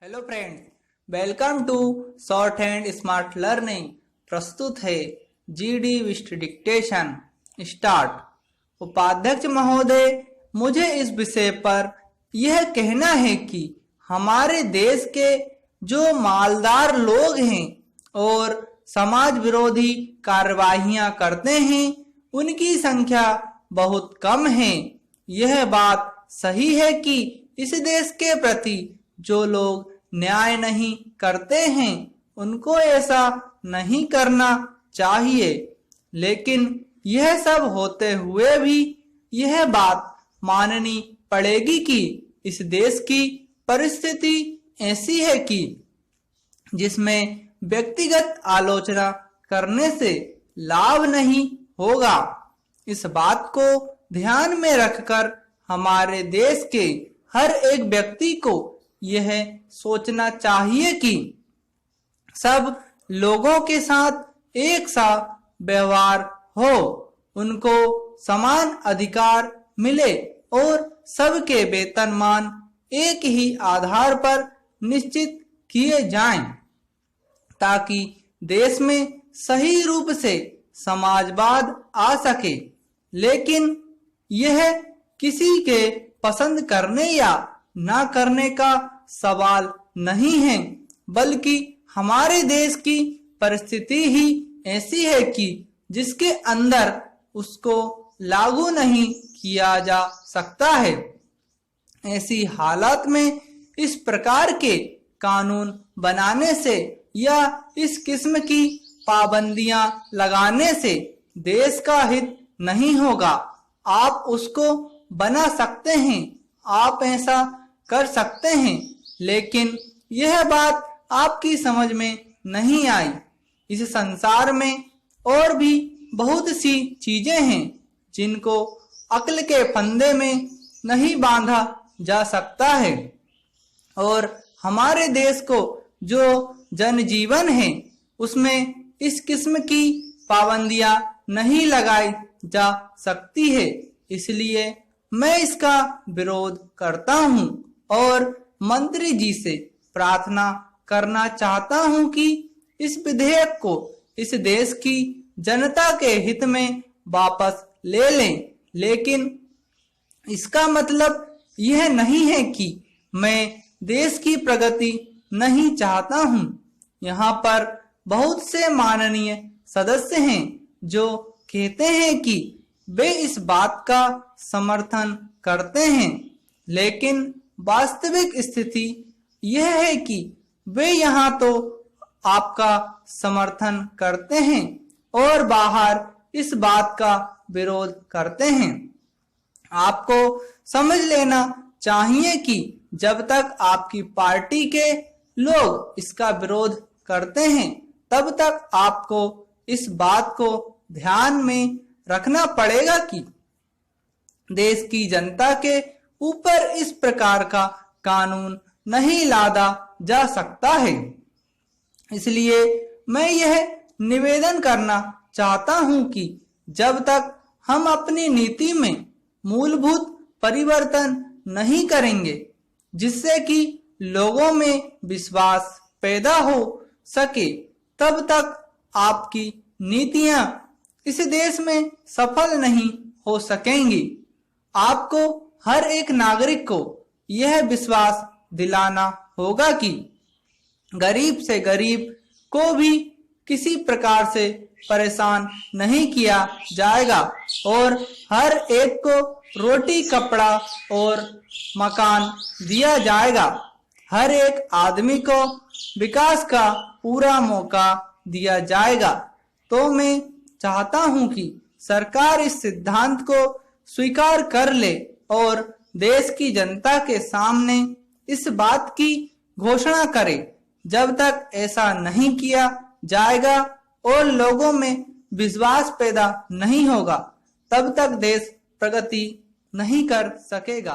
Hello friends, welcome to short hand smart learning. प्रस्तुत है GD विस्ट dictation. Start. उपाध्यक्ष महोदय, मुझे इस विषय पर यह कहना है कि हमारे देश के जो मालदार लोग हैं और समाज विरोधी कार्यवाहियां करते हैं उनकी संख्या बहुत कम है। यह बात सही है कि इस देश के प्रति जो लोग न्याय नहीं करते हैं उनको ऐसा नहीं करना चाहिए, लेकिन यह सब होते हुए भी यह बात माननी पड़ेगी कि इस देश की परिस्थिति ऐसी है कि जिसमें व्यक्तिगत आलोचना करने से लाभ नहीं होगा। इस बात को ध्यान में रखकर हमारे देश के हर एक व्यक्ति को यह सोचना चाहिए कि सब लोगों के साथ एक सा व्यवहार हो, उनको समान अधिकार मिले और सबके वेतनमान एक ही आधार पर निश्चित किए जाएं, ताकि देश में सही रूप से समाजवाद आ सके। लेकिन यह किसी के पसंद करने या ना करने का सवाल नहीं है, बल्कि हमारे देश की परिस्थिति ही ऐसी है कि जिसके अंदर उसको लागू नहीं किया जा सकता है। ऐसी हालत में इस प्रकार के कानून बनाने से या इस किस्म की पाबंदियां लगाने से देश का हित नहीं होगा। आप उसको बना सकते हैं, आप ऐसा कर सकते हैं, लेकिन यह बात आपकी समझ में नहीं आई। इस संसार में और भी बहुत सी चीजें हैं जिनको अक्ल के फंदे में नहीं बांधा जा सकता है, और हमारे देश को जो जनजीवन है उसमें इस किस्म की पाबंदियां नहीं लगाई जा सकती है। इसलिए मैं इसका विरोध करता हूं और मंत्री जी से प्रार्थना करना चाहता हूं कि इस विधेयक को इस देश की जनता के हित में वापस ले लें। लेकिन इसका मतलब यह नहीं है कि मैं देश की प्रगति नहीं चाहता हूं। यहाँ पर बहुत से माननीय सदस्य हैं जो कहते हैं कि वे इस बात का समर्थन करते हैं, लेकिन वास्तविक स्थिति यह है कि वे यहाँ तो आपका समर्थन करते हैं और बाहर इस बात का विरोध करते हैं। आपको समझ लेना चाहिए कि जब तक आपकी पार्टी के लोग इसका विरोध करते हैं तब तक आपको इस बात को ध्यान में रखना पड़ेगा कि देश की जनता के ऊपर इस प्रकार का कानून नहीं लादा जा सकता है। इसलिए मैं यह निवेदन करना चाहता हूं कि जब तक हम अपनी नीति में मूलभूत परिवर्तन नहीं करेंगे जिससे कि लोगों में विश्वास पैदा हो सके, तब तक आपकी नीतियां इस देश में सफल नहीं हो सकेंगी। आपको हर एक नागरिक को यह विश्वास दिलाना होगा कि गरीब से गरीब को भी किसी प्रकार से परेशान नहीं किया जाएगा और हर एक को रोटी, कपड़ा और मकान दिया जाएगा। हर एक आदमी को विकास का पूरा मौका दिया जाएगा। तो मैं चाहता हूं कि सरकार इस सिद्धांत को स्वीकार कर ले और देश की जनता के सामने इस बात की घोषणा करे। जब तक ऐसा नहीं किया जाएगा और लोगों में विश्वास पैदा नहीं होगा, तब तक देश प्रगति नहीं कर सकेगा।